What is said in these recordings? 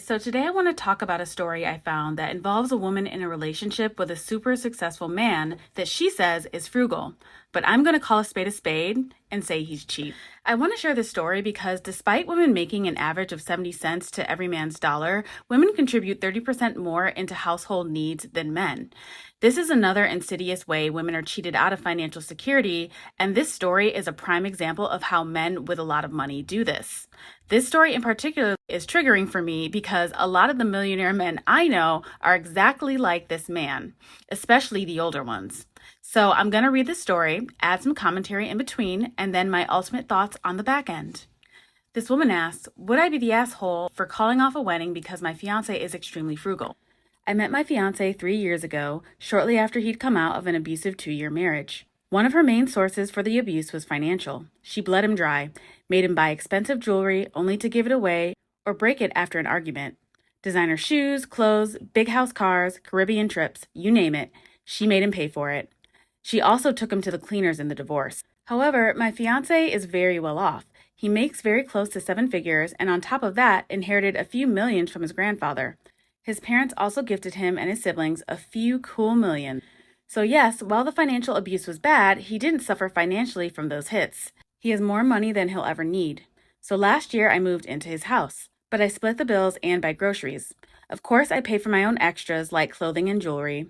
So today I want to talk about a story I found that involves a woman in a relationship with a super successful man that she says is frugal, but I'm going to call a spade and say he's cheap. I want to share this story because despite women making an average of 70 cents to every man's dollar, women contribute 30% more into household needs than men. This is another insidious way women are cheated out of financial security, and this story is a prime example of how men with a lot of money do this. This story in particular is triggering for me because a lot of the millionaire men I know are exactly like this man, especially the older ones. So I'm going to read the story, add some commentary in between, and then my ultimate thoughts on the back end. This woman asks, would I be the asshole for calling off a wedding because my fiance is extremely frugal? I met my fiance 3 years ago, shortly after he'd come out of an abusive 2-year marriage. One of her main sources for the abuse was financial. She bled him dry, made him buy expensive jewelry only to give it away or break it after an argument. Designer shoes, clothes, big house cars, Caribbean trips, you name it, she made him pay for it. She also took him to the cleaners in the divorce. However, my fiance is very well off. He makes very close to 7 figures and on top of that inherited a few millions from his grandfather. His parents also gifted him and his siblings a few cool million. So yes, while the financial abuse was bad, he didn't suffer financially from those hits. He has more money than he'll ever need. So last year I moved into his house, but I split the bills and buy groceries. Of course, I pay for my own extras like clothing and jewelry,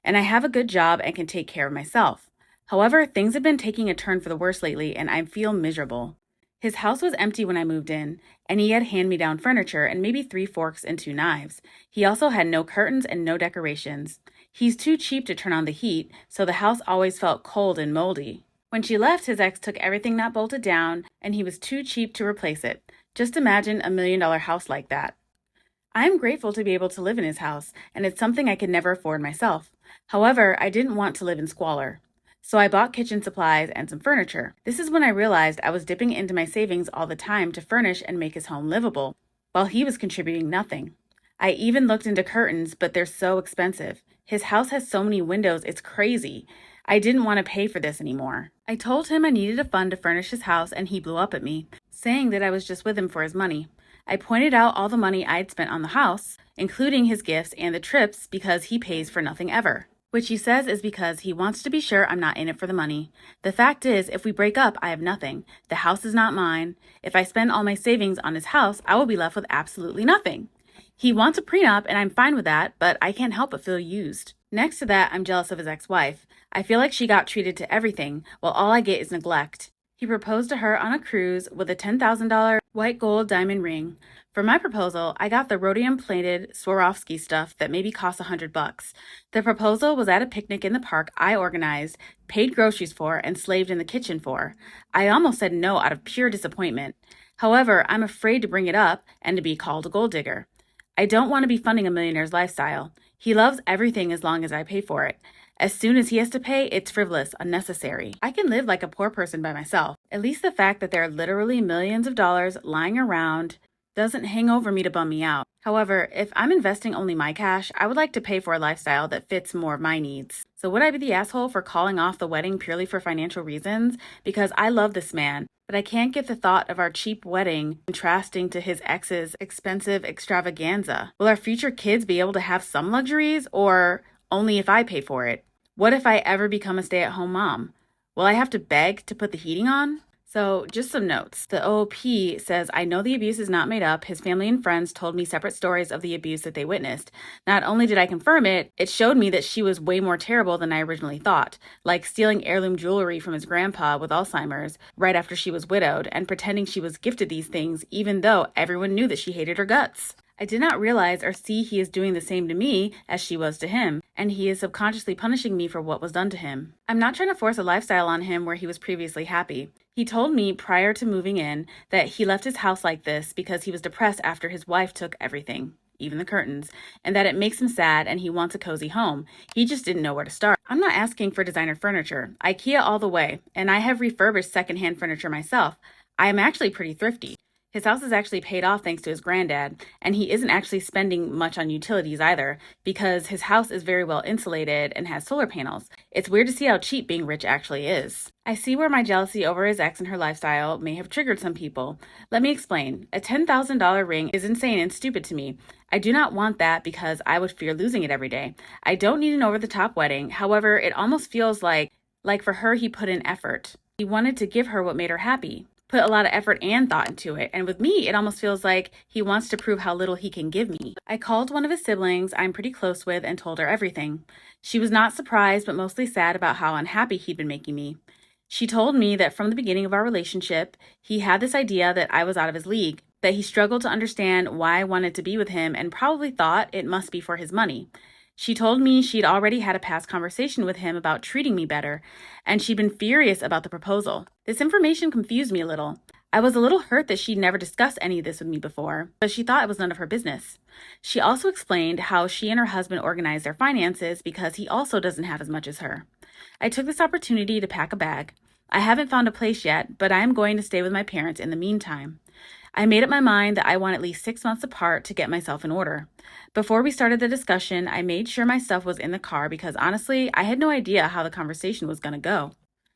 and I have a good job and can take care of myself. However, things have been taking a turn for the worse lately and I feel miserable. His house was empty when I moved in, and he had hand-me-down furniture and maybe 3 forks and 2 knives. He also had no curtains and no decorations. He's too cheap to turn on the heat, so the house always felt cold and moldy. When she left, his ex took everything not bolted down, and he was too cheap to replace it. Just imagine $1 million house like that. I am grateful to be able to live in his house, and it's something I could never afford myself. However, I didn't want to live in squalor. So I bought kitchen supplies and some furniture. This is when I realized I was dipping into my savings all the time to furnish and make his home livable, while he was contributing nothing. I even looked into curtains, but they're so expensive. His house has so many windows, it's crazy. I didn't want to pay for this anymore. I told him I needed a fund to furnish his house and he blew up at me, saying that I was just with him for his money. I pointed out all the money I'd spent on the house, including his gifts and the trips because he pays for nothing ever. Which he says is because he wants to be sure I'm not in it for the money. The fact is, if we break up, I have nothing. The house is not mine. If I spend all my savings on his house, I will be left with absolutely nothing. He wants a prenup, and I'm fine with that, but I can't help but feel used. Next to that, I'm jealous of his ex-wife. I feel like she got treated to everything, while all I get is neglect. He proposed to her on a cruise with a $10,000 white gold diamond ring. For my proposal, I got the rhodium-plated Swarovski stuff that maybe cost $100. The proposal was at a picnic in the park I organized, paid groceries for, and slaved in the kitchen for. I almost said no out of pure disappointment. However, I'm afraid to bring it up and to be called a gold digger. I don't want to be funding a millionaire's lifestyle. He loves everything as long as I pay for it. As soon as he has to pay, it's frivolous, unnecessary. I can live like a poor person by myself. At least the fact that there are literally millions of dollars lying around doesn't hang over me to bum me out. However, if I'm investing only my cash, I would like to pay for a lifestyle that fits more of my needs. So would I be the asshole for calling off the wedding purely for financial reasons? Because I love this man, but I can't get the thought of our cheap wedding contrasting to his ex's expensive extravaganza. Will our future kids be able to have some luxuries, or only if I pay for it? What if I ever become a stay-at-home mom? Will I have to beg to put the heating on? So just some notes. The OOP says, I know the abuse is not made up. His family and friends told me separate stories of the abuse that they witnessed. Not only did I confirm it, it showed me that she was way more terrible than I originally thought, like stealing heirloom jewelry from his grandpa with Alzheimer's right after she was widowed and pretending she was gifted these things even though everyone knew that she hated her guts. I did not realize or see he is doing the same to me as she was to him, and he is subconsciously punishing me for what was done to him. I'm not trying to force a lifestyle on him where he was previously happy. He told me prior to moving in that he left his house like this because he was depressed after his wife took everything, even the curtains, and that it makes him sad and he wants a cozy home. He just didn't know where to start. I'm not asking for designer furniture. IKEA all the way, and I have refurbished secondhand furniture myself. I am actually pretty thrifty. His house is actually paid off thanks to his granddad, and he isn't actually spending much on utilities either because his house is very well insulated and has solar panels. It's weird to see how cheap being rich actually is. I see where my jealousy over his ex and her lifestyle may have triggered some people. Let me explain. A $10,000 ring is insane and stupid to me. I do not want that because I would fear losing it every day. I don't need an over-the-top wedding. However, it almost feels like for her, he put in effort. He wanted to give her what made her happy. Put a lot of effort and thought into it. And with me, it almost feels like he wants to prove how little he can give me. I called one of his siblings I'm pretty close with and told her everything. She was not surprised, but mostly sad about how unhappy he'd been making me. She told me that from the beginning of our relationship, he had this idea that I was out of his league, that he struggled to understand why I wanted to be with him and probably thought it must be for his money. She told me she'd already had a past conversation with him about treating me better, and she'd been furious about the proposal. This information confused me a little. I was a little hurt that she'd never discussed any of this with me before, but she thought it was none of her business. She also explained how she and her husband organized their finances because he also doesn't have as much as her. I took this opportunity to pack a bag. I haven't found a place yet, but I am going to stay with my parents in the meantime. I made up my mind that I want at least 6 months apart to get myself in order. Before we started the discussion, I made sure my stuff was in the car because honestly, I had no idea how the conversation was going to go.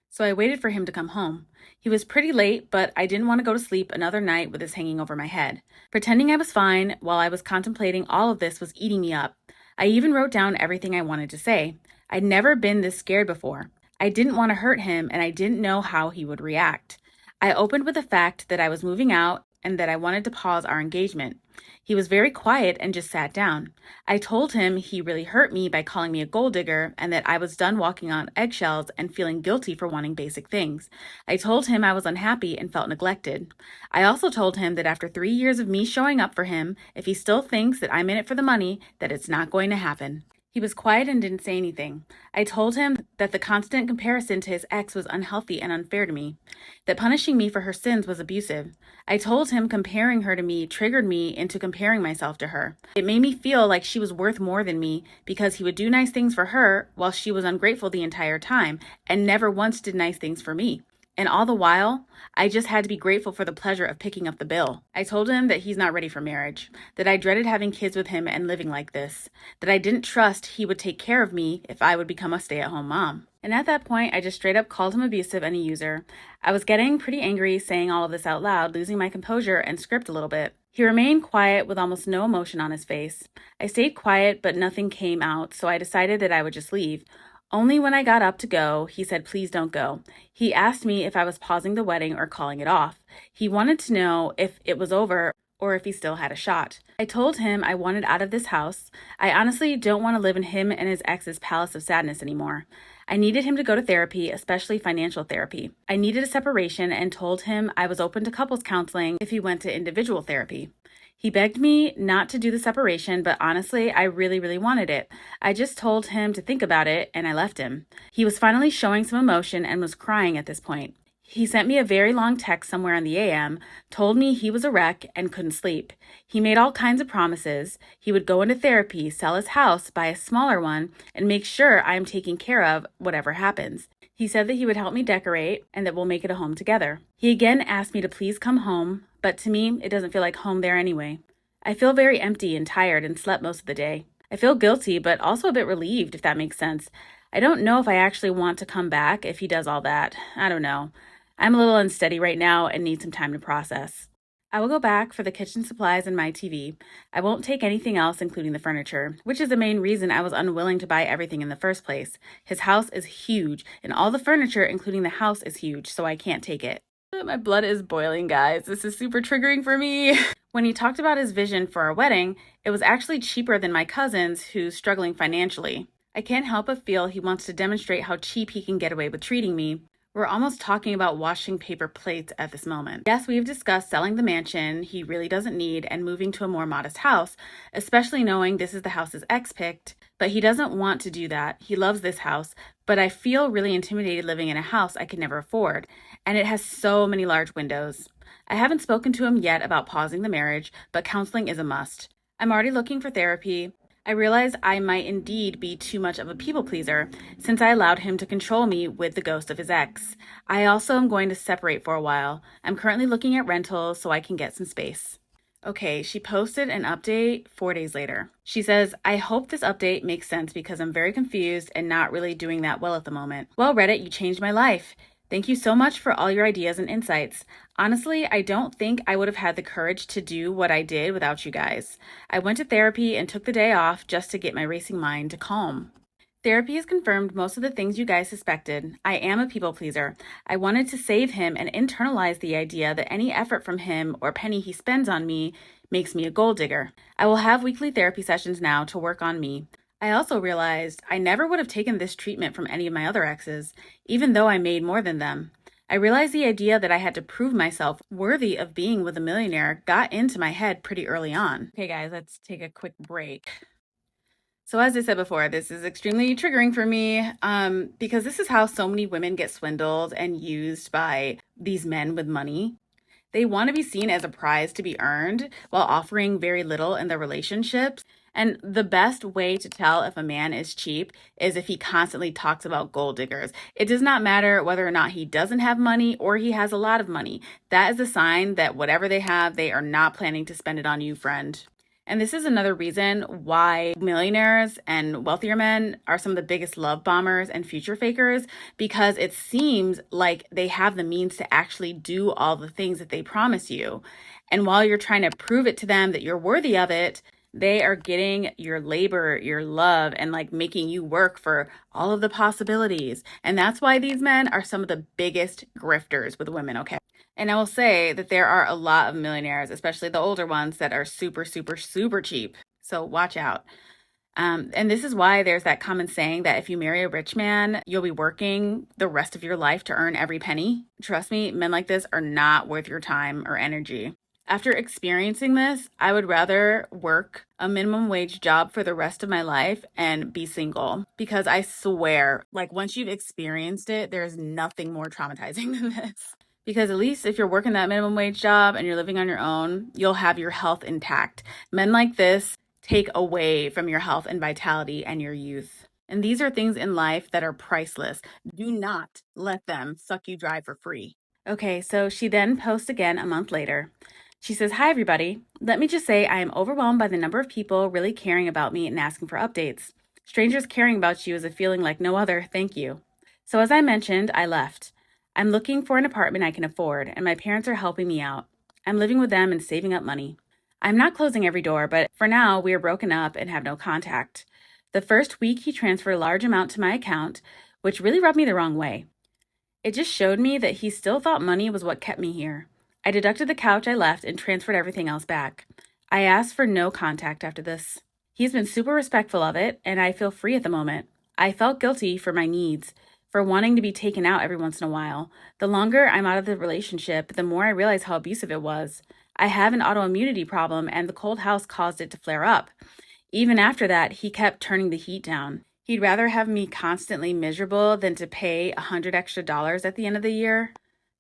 So I waited for him to come home. He was pretty late, but I didn't want to go to sleep another night with this hanging over my head. Pretending I was fine while I was contemplating all of this was eating me up. I even wrote down everything I wanted to say. I'd never been this scared before. I didn't want to hurt him, and I didn't know how he would react. I opened with the fact that I was moving out and that I wanted to pause our engagement. He was very quiet and just sat down. I told him he really hurt me by calling me a gold digger and that I was done walking on eggshells and feeling guilty for wanting basic things. I told him I was unhappy and felt neglected. I also told him that after 3 years of me showing up for him, if he still thinks that I'm in it for the money, that it's not going to happen. He was quiet and didn't say anything. I told him that the constant comparison to his ex was unhealthy and unfair to me, that punishing me for her sins was abusive. I told him comparing her to me triggered me into comparing myself to her. It made me feel like she was worth more than me because he would do nice things for her while she was ungrateful the entire time and never once did nice things for me. And all the while, I just had to be grateful for the pleasure of picking up the bill. I told him that he's not ready for marriage, that I dreaded having kids with him and living like this, that I didn't trust he would take care of me if I would become a stay-at-home mom. And at that point, I just straight up called him abusive and a user. I was getting pretty angry saying all of this out loud, losing my composure and script a little bit. He remained quiet with almost no emotion on his face. I stayed quiet, but nothing came out, so I decided that I would just leave. Only when I got up to go, he said, "Please don't go." He asked me if I was pausing the wedding or calling it off. He wanted to know if it was over or if he still had a shot. I told him I wanted out of this house. I honestly don't want to live in him and his ex's palace of sadness anymore. I needed him to go to therapy, especially financial therapy. I needed a separation and told him I was open to couples counseling if he went to individual therapy. He begged me not to do the separation, but honestly, I really wanted it. I just told him to think about it, and I left him. He was finally showing some emotion and was crying at this point. He sent me a very long text somewhere in the AM, told me he was a wreck and couldn't sleep. He made all kinds of promises. He would go into therapy, sell his house, buy a smaller one, and make sure I am taken care of whatever happens. He said that he would help me decorate and that we'll make it a home together. He again asked me to please come home, but to me, it doesn't feel like home there anyway. I feel very empty and tired and slept most of the day. I feel guilty, but also a bit relieved, if that makes sense. I don't know if I actually want to come back if he does all that. I don't know. I'm a little unsteady right now and need some time to process. I will go back for the kitchen supplies and my TV. I won't take anything else, including the furniture, which is the main reason I was unwilling to buy everything in the first place. His house is huge, and all the furniture, including the house, is huge, so I can't take it. My blood is boiling, guys. This is super triggering for me. When he talked about his vision for our wedding, it was actually cheaper than my cousin's, who's struggling financially. I can't help but feel he wants to demonstrate how cheap he can get away with treating me. We're almost talking about washing paper plates at this moment. Yes, we've discussed selling the mansion he really doesn't need and moving to a more modest house, especially knowing this is the house his ex picked, but he doesn't want to do that. He loves this house, but I feel really intimidated living in a house I could never afford, and it has so many large windows. I haven't spoken to him yet about pausing the marriage, but counseling is a must. I'm already looking for therapy. I realized I might indeed be too much of a people pleaser since I allowed him to control me with the ghost of his ex. I also am going to separate for a while. I'm currently looking at rentals so I can get some space. Okay, she posted an update 4 days later. She says, I hope this update makes sense because I'm very confused and not really doing that well at the moment. Well, Reddit, you changed my life. Thank you so much for all your ideas and insights. Honestly, I don't think I would have had the courage to do what I did without you guys. I went to therapy and took the day off just to get my racing mind to calm. Therapy has confirmed most of the things you guys suspected. I am a people pleaser. I wanted to save him and internalize the idea that any effort from him or penny he spends on me makes me a gold digger. I will have weekly therapy sessions now to work on me. I also realized I never would have taken this treatment from any of my other exes, even though I made more than them. I realized the idea that I had to prove myself worthy of being with a millionaire got into my head pretty early on. Okay, guys, let's take a quick break. So as I said before, this is extremely triggering for me because this is how so many women get swindled and used by these men with money. They want to be seen as a prize to be earned while offering very little in their relationships. And the best way to tell if a man is cheap is if he constantly talks about gold diggers. It does not matter whether or not he doesn't have money or he has a lot of money. That is a sign that whatever they have, they are not planning to spend it on you, friend. And this is another reason why millionaires and wealthier men are some of the biggest love bombers and future fakers, because it seems like they have the means to actually do all the things that they promise you. And while you're trying to prove it to them that you're worthy of it, they are getting your labor, your love, and like making you work for all of the possibilities. And that's why these men are some of the biggest grifters with women, okay? And I will say that there are a lot of millionaires, especially the older ones, that are super, super, super cheap. So watch out. And this is why there's that common saying that if you marry a rich man, you'll be working the rest of your life to earn every penny. Trust me, men like this are not worth your time or energy. After experiencing this, I would rather work a minimum wage job for the rest of my life and be single, because I swear, like once you've experienced it, there's nothing more traumatizing than this. Because at least if you're working that minimum wage job and you're living on your own, you'll have your health intact. Men like this take away from your health and vitality and your youth. And these are things in life that are priceless. Do not let them suck you dry for free. Okay, so she then posts again a month later. She says, hi, everybody. Let me just say I am overwhelmed by the number of people really caring about me and asking for updates. Strangers caring about you is a feeling like no other. Thank you. So as I mentioned, I left. I'm looking for an apartment I can afford, and my parents are helping me out. I'm living with them and saving up money. I'm not closing every door, but for now, we are broken up and have no contact. The first week, he transferred a large amount to my account, which really rubbed me the wrong way. It just showed me that he still thought money was what kept me here. I deducted the couch I left and transferred everything else back. I asked for no contact after this. He's been super respectful of it, and I feel free at the moment. I felt guilty for my needs, for wanting to be taken out every once in a while. The longer I'm out of the relationship, the more I realize how abusive it was. I have an autoimmunity problem, and the cold house caused it to flare up. Even after that, he kept turning the heat down. He'd rather have me constantly miserable than to pay $100 extra at the end of the year.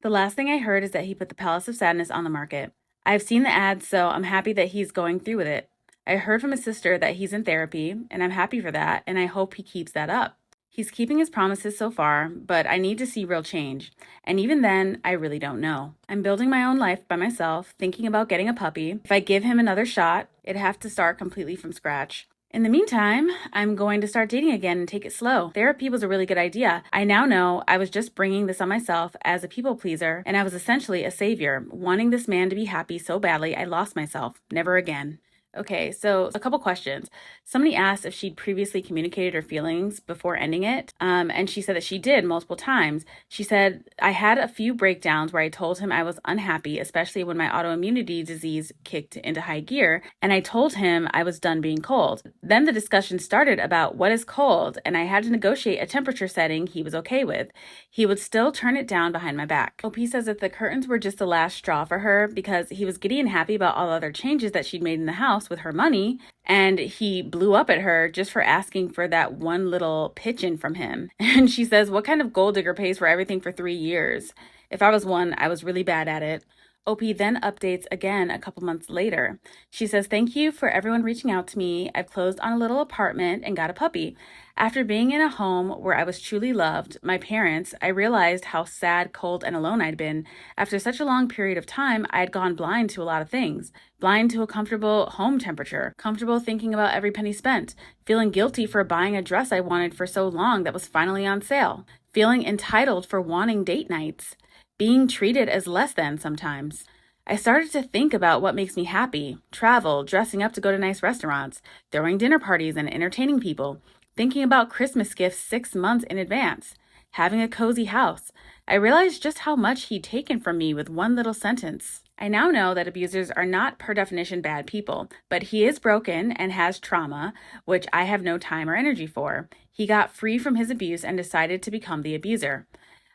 The last thing I heard is that he put the Palace of Sadness on the market. I've seen the ads, so I'm happy that he's going through with it. I heard from his sister that he's in therapy, and I'm happy for that, and I hope he keeps that up. He's keeping his promises so far, but I need to see real change. And even then, I really don't know. I'm building my own life by myself, thinking about getting a puppy. If I give him another shot, it'd have to start completely from scratch. In the meantime, I'm going to start dating again and take it slow. Therapy was a really good idea. I now know I was just bringing this on myself as a people pleaser, and I was essentially a savior, wanting this man to be happy so badly I lost myself. Never again. Okay, so a couple questions. Somebody asked if she'd previously communicated her feelings before ending it, and she said that she did multiple times. She said, I had a few breakdowns where I told him I was unhappy, especially when my autoimmunity disease kicked into high gear, and I told him I was done being cold. Then the discussion started about what is cold, and I had to negotiate a temperature setting he was okay with. He would still turn it down behind my back. OP says that the curtains were just the last straw for her because he was giddy and happy about all the other changes that she'd made in the house with her money, and he blew up at her just for asking for that one little pitch-in from him. And she says, what kind of gold digger pays for everything for 3 years? If I was one, I was really bad at it. OP then updates again a couple months later. She says, "Thank you for everyone reaching out to me. I've closed on a little apartment and got a puppy. After being in a home where I was truly loved, my parents, I realized how sad, cold, and alone I'd been. After such a long period of time, I had gone blind to a lot of things. Blind to a comfortable home temperature, comfortable thinking about every penny spent, feeling guilty for buying a dress I wanted for so long that was finally on sale, feeling entitled for wanting date nights, being treated as less than sometimes. I started to think about what makes me happy: travel, dressing up to go to nice restaurants, throwing dinner parties and entertaining people, thinking about Christmas gifts 6 months in advance, having a cozy house. I realized just how much he'd taken from me with one little sentence. I now know that abusers are not per definition bad people, but he is broken and has trauma, which I have no time or energy for. He got free from his abuse and decided to become the abuser.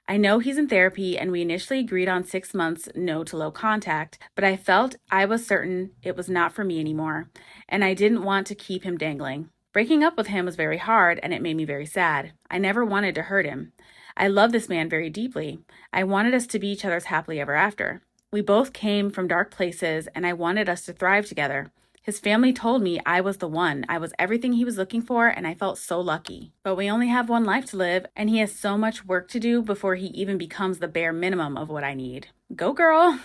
I know he's in therapy, and we initially agreed on 6 months no to low contact, but I was certain it was not for me anymore, and I didn't want to keep him dangling. Breaking up with him was very hard, and it made me very sad. I never wanted to hurt him. I love this man very deeply. I wanted us to be each other's happily ever after. We both came from dark places, and I wanted us to thrive together. His family told me I was the one. I was everything he was looking for, and I felt so lucky. But we only have one life to live, and he has so much work to do before he even becomes the bare minimum of what I need. Go girl!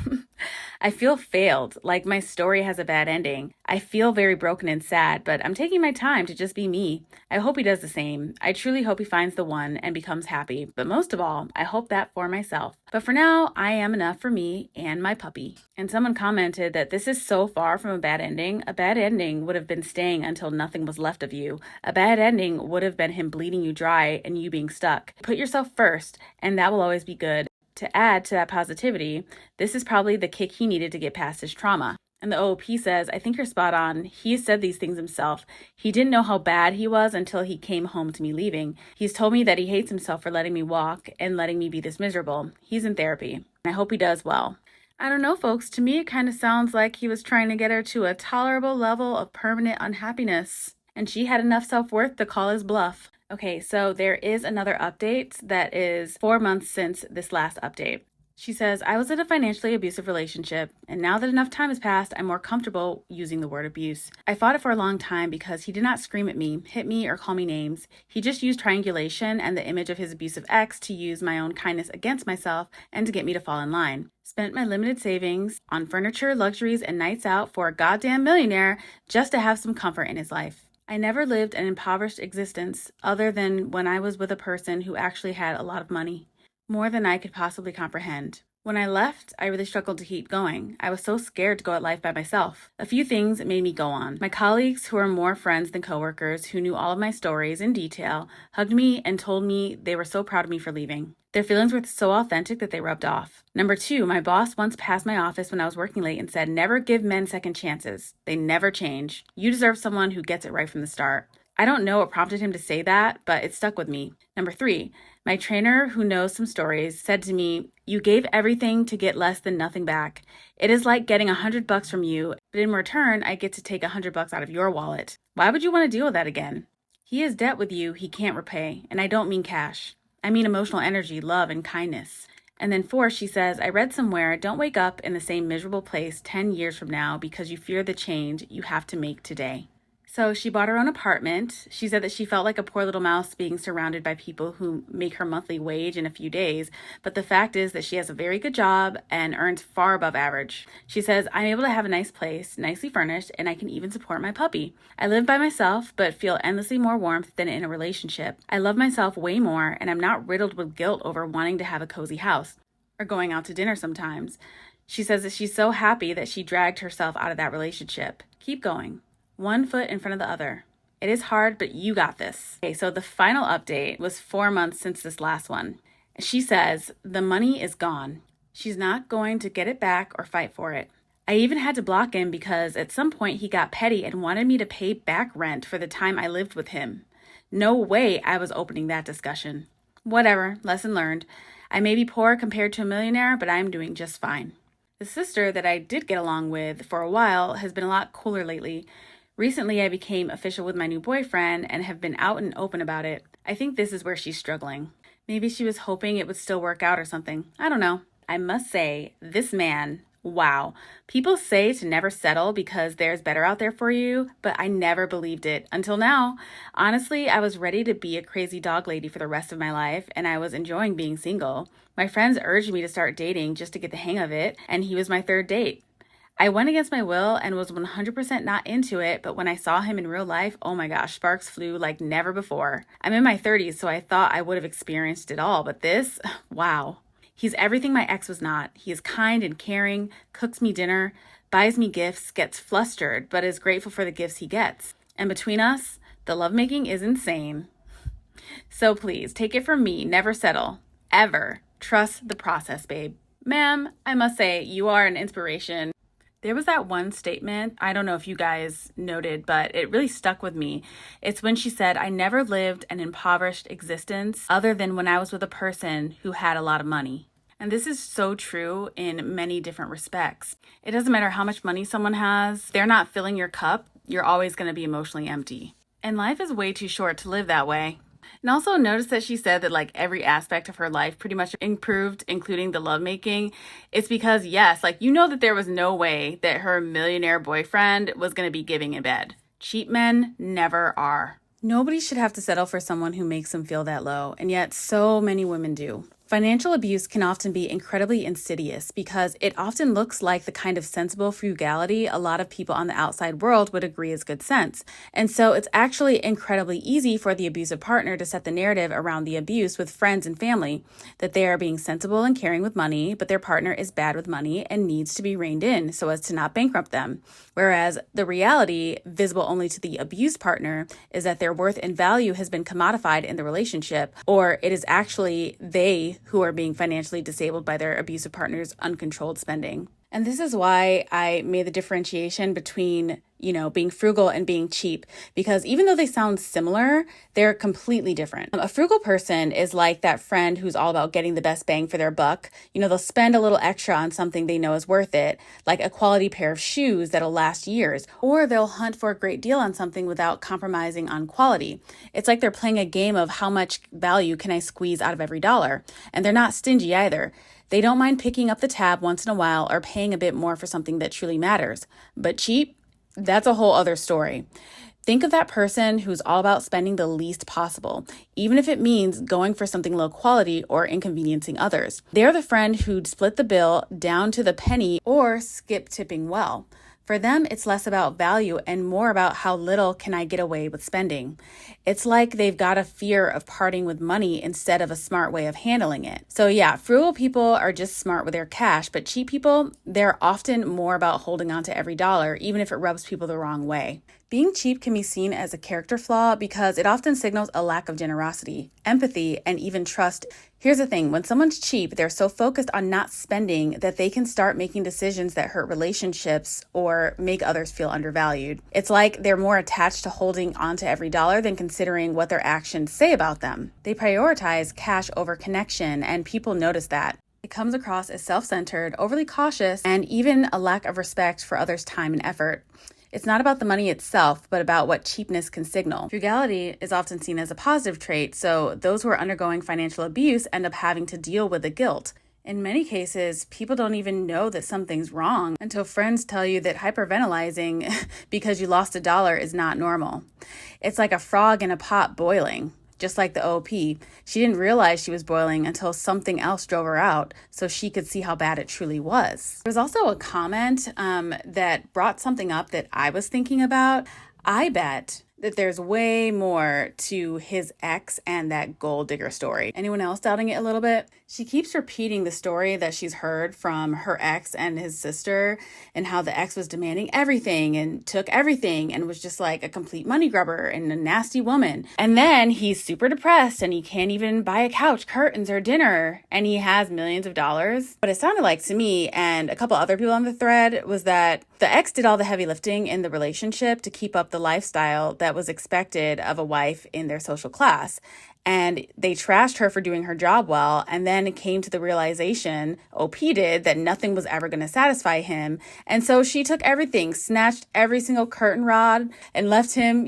I feel failed, like my story has a bad ending. I feel very broken and sad, but I'm taking my time to just be me. I hope he does the same. I truly hope he finds the one and becomes happy, but most of all, I hope that for myself. But for now, I am enough for me and my puppy." And someone commented that this is so far from a bad ending. A bad ending would have been staying until nothing was left of you. A bad ending would have been him bleeding you dry and you being stuck. Put yourself first, and that will always be good. To add to that positivity, this is probably the kick he needed to get past his trauma. And the OOP says, "I think you're spot on. He has said these things himself. He didn't know how bad he was until he came home to me leaving. He's told me that he hates himself for letting me walk and letting me be this miserable. He's in therapy. I hope he does well." I don't know, folks. To me, it kind of sounds like he was trying to get her to a tolerable level of permanent unhappiness, and she had enough self-worth to call his bluff. Okay, so there is another update that is 4 months since this last update. She says, "I was in a financially abusive relationship, and now that enough time has passed, I'm more comfortable using the word abuse. I fought it for a long time because he did not scream at me, hit me, or call me names. He just used triangulation and the image of his abusive ex to use my own kindness against myself and to get me to fall in line. Spent my limited savings on furniture, luxuries, and nights out for a goddamn millionaire just to have some comfort in his life. I never lived an impoverished existence other than when I was with a person who actually had a lot of money. More than I could possibly comprehend. When I left, I really struggled to keep going. I was so scared to go at life by myself. A few things made me go on. My colleagues, who are more friends than coworkers, who knew all of my stories in detail, hugged me and told me they were so proud of me for leaving. Their feelings were so authentic that they rubbed off. Number 2, my boss once passed my office when I was working late and said, 'Never give men second chances. They never change. You deserve someone who gets it right from the start.' I don't know what prompted him to say that, but it stuck with me. Number 3, my trainer, who knows some stories, said to me, 'You gave everything to get less than nothing back. It is like getting $100 from you, but in return, I get to take $100 out of your wallet. Why would you want to deal with that again? He has debt with you he can't repay, and I don't mean cash. I mean emotional energy, love, and kindness.' And then 4, she says, 'I read somewhere, don't wake up in the same miserable place 10 years from now because you fear the change you have to make today.'" So she bought her own apartment. She said that she felt like a poor little mouse being surrounded by people who make her monthly wage in a few days. But the fact is that she has a very good job and earns far above average. She says, "I'm able to have a nice place, nicely furnished, and I can even support my puppy. I live by myself, but feel endlessly more warmth than in a relationship. I love myself way more, and I'm not riddled with guilt over wanting to have a cozy house or going out to dinner sometimes." She says that she's so happy that she dragged herself out of that relationship. Keep going. One foot in front of the other. It is hard, but you got this. Okay, so the final update was 4 months since this last one. She says, "The money is gone. She's not going to get it back or fight for it. I even had to block him because at some point he got petty and wanted me to pay back rent for the time I lived with him. No way I was opening that discussion. Whatever, lesson learned. I may be poor compared to a millionaire, but I'm doing just fine." The sister that I did get along with for a while has been a lot cooler lately. Recently, I became official with my new boyfriend and have been out and open about it. I think this is where she's struggling. Maybe she was hoping it would still work out or something. I don't know. I must say, this man Wow. People say to never settle because there's better out there for you, but I never believed it until now. Honestly, I was ready to be a crazy dog lady for the rest of my life, and I was enjoying being single. My friends urged me to start dating just to get the hang of it, and he was my third date. I went against my will and was 100% not into it, but when I saw him in real life, oh my gosh, sparks flew like never before. I'm in my 30s, so I thought I would have experienced it all, but this, wow. He's everything my ex was not. He is kind and caring, cooks me dinner, buys me gifts, gets flustered, but is grateful for the gifts he gets. And between us, the lovemaking is insane. So please, take it from me, never settle. Ever. Trust the process, babe. Ma'am, I must say, you are an inspiration. There was that one statement, I don't know if you guys noted, but it really stuck with me. It's when she said, I never lived an impoverished existence other than when I was with a person who had a lot of money. And this is so true in many different respects. It doesn't matter how much money someone has, they're not filling your cup, you're always going to be emotionally empty. And life is way too short to live that way. And also notice that she said that like every aspect of her life pretty much improved, including the lovemaking. It's because, yes, like you know that there was no way that her millionaire boyfriend was going to be giving in bed. Cheap men never are. Nobody should have to settle for someone who makes them feel that low, and yet so many women do. Financial abuse can often be incredibly insidious because it often looks like the kind of sensible frugality a lot of people on the outside world would agree is good sense. And so it's actually incredibly easy for the abusive partner to set the narrative around the abuse with friends and family, that they are being sensible and caring with money, but their partner is bad with money and needs to be reined in so as to not bankrupt them. Whereas the reality, visible only to the abused partner, is that their worth and value has been commodified in the relationship, or it is actually they who are being financially disabled by their abusive partner's uncontrolled spending. And this is why I made the differentiation between, being frugal and being cheap, because even though they sound similar, they're completely different. A frugal person is like that friend who's all about getting the best bang for their buck. They'll spend a little extra on something they know is worth it, like a quality pair of shoes that'll last years, or they'll hunt for a great deal on something without compromising on quality. It's like they're playing a game of how much value can I squeeze out of every dollar, and they're not stingy either. They don't mind picking up the tab once in a while or paying a bit more for something that truly matters. But cheap, that's a whole other story. Think of that person who's all about spending the least possible, even if it means going for something low quality or inconveniencing others. They're the friend who'd split the bill down to the penny or skip tipping well. For them, it's less about value and more about how little can I get away with spending. It's like they've got a fear of parting with money instead of a smart way of handling it. So yeah, frugal people are just smart with their cash, but cheap people, they're often more about holding on to every dollar, even if it rubs people the wrong way. Being cheap can be seen as a character flaw because it often signals a lack of generosity, empathy, and even trust. Here's the thing, when someone's cheap, they're so focused on not spending that they can start making decisions that hurt relationships or make others feel undervalued. It's like they're more attached to holding onto every dollar than considering what their actions say about them. They prioritize cash over connection, and people notice that. It comes across as self-centered, overly cautious, and even a lack of respect for others' time and effort. It's not about the money itself, but about what cheapness can signal. Frugality is often seen as a positive trait, so those who are undergoing financial abuse end up having to deal with the guilt. In many cases, people don't even know that something's wrong until friends tell you that hyperventilizing because you lost $1 is not normal. It's like a frog in a pot boiling. Just like the OP, she didn't realize she was boiling until something else drove her out so she could see how bad it truly was. There was also a comment that brought something up that I was thinking about. I bet that there's way more to his ex and that gold digger story. Anyone else doubting it a little bit? She keeps repeating the story that she's heard from her ex and his sister, and how the ex was demanding everything and took everything and was just like a complete money grubber and a nasty woman. And then he's super depressed and he can't even buy a couch, curtains, or dinner, and he has millions of dollars. What it sounded like to me and a couple other people on the thread was that the ex did all the heavy lifting in the relationship to keep up the lifestyle that was expected of a wife in their social class. And they trashed her for doing her job well, and then it came to the realization, OP did, that nothing was ever going to satisfy him. And so she took everything, snatched every single curtain rod, and left him,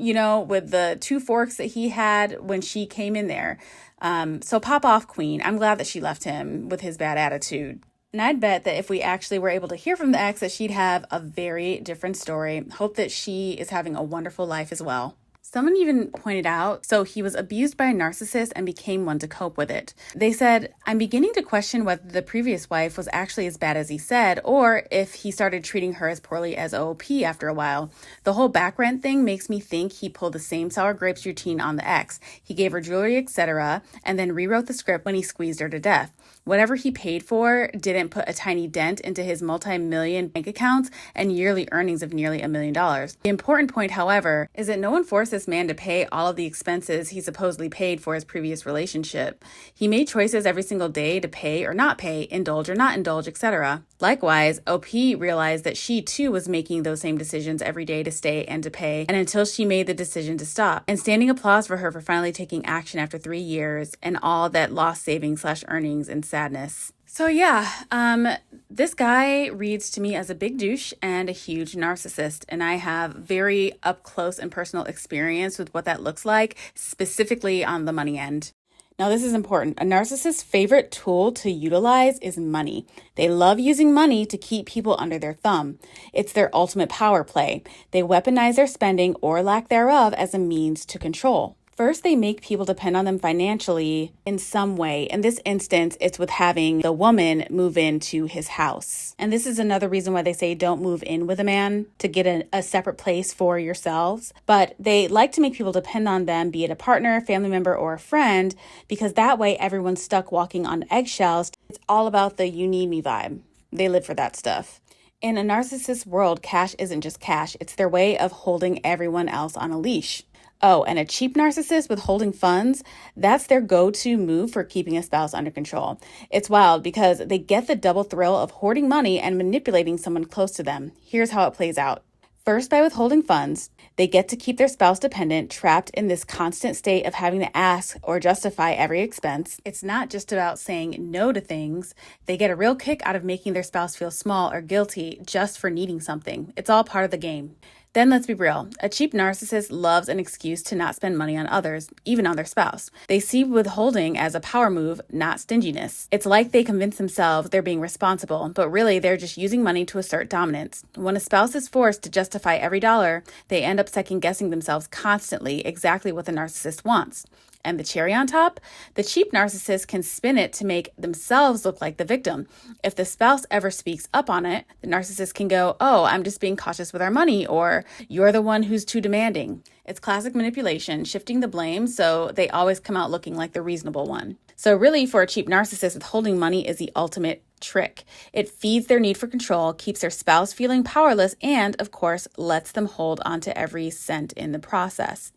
with the 2 forks that he had when she came in there. So pop off, queen. I'm glad that she left him with his bad attitude. And I'd bet that if we actually were able to hear from the ex, that she'd have a very different story. Hope that she is having a wonderful life as well. Someone even pointed out, so he was abused by a narcissist and became one to cope with it. They said, I'm beginning to question whether the previous wife was actually as bad as he said, or if he started treating her as poorly as OP after a while. The whole back rent thing makes me think he pulled the same sour grapes routine on the ex. He gave her jewelry, etc., and then rewrote the script when he squeezed her to death. Whatever he paid for didn't put a tiny dent into his multi-million bank accounts and yearly earnings of nearly $1 million. The important point, however, is that no one forced this man to pay all of the expenses he supposedly paid for his previous relationship. He made choices every single day to pay or not pay, indulge or not indulge, etc. Likewise, OP realized that she too was making those same decisions every day to stay and to pay, and until she made the decision to stop. And standing applause for her for finally taking action after 3 years and all that lost savings / earnings and sadness. So yeah, this guy reads to me as a big douche and a huge narcissist, and I have very up close and personal experience with what that looks like, specifically on the money end. Now, this is important. A narcissist's favorite tool to utilize is money. They love using money to keep people under their thumb. It's their ultimate power play. They weaponize their spending or lack thereof as a means to control. First, they make people depend on them financially in some way. In this instance, it's with having the woman move into his house. And this is another reason why they say don't move in with a man, to get a separate place for yourselves. But they like to make people depend on them, be it a partner, family member, or a friend, because that way everyone's stuck walking on eggshells. It's all about the you need me vibe. They live for that stuff. In a narcissist's world, cash isn't just cash. It's their way of holding everyone else on a leash. Oh, and a cheap narcissist withholding funds, that's their go-to move for keeping a spouse under control. It's wild because they get the double thrill of hoarding money and manipulating someone close to them. Here's how it plays out. First, by withholding funds, they get to keep their spouse dependent, trapped in this constant state of having to ask or justify every expense. It's not just about saying no to things. They get a real kick out of making their spouse feel small or guilty just for needing something. It's all part of the game. Then let's be real. A cheap narcissist loves an excuse to not spend money on others, even on their spouse. They see withholding as a power move, not stinginess. It's like they convince themselves they're being responsible, but really they're just using money to assert dominance. When a spouse is forced to justify every dollar, they end up second-guessing themselves constantly exactly what the narcissist wants. And the cherry on top, the cheap narcissist can spin it to make themselves look like the victim. If the spouse ever speaks up on it, the narcissist can go, oh, I'm just being cautious with our money, or you're the one who's too demanding. It's classic manipulation, shifting the blame so they always come out looking like the reasonable one. So really, for a cheap narcissist, withholding money is the ultimate trick. It feeds their need for control, keeps their spouse feeling powerless, and, of course, lets them hold onto every cent in the process.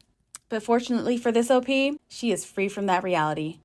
But fortunately for this OP, she is free from that reality.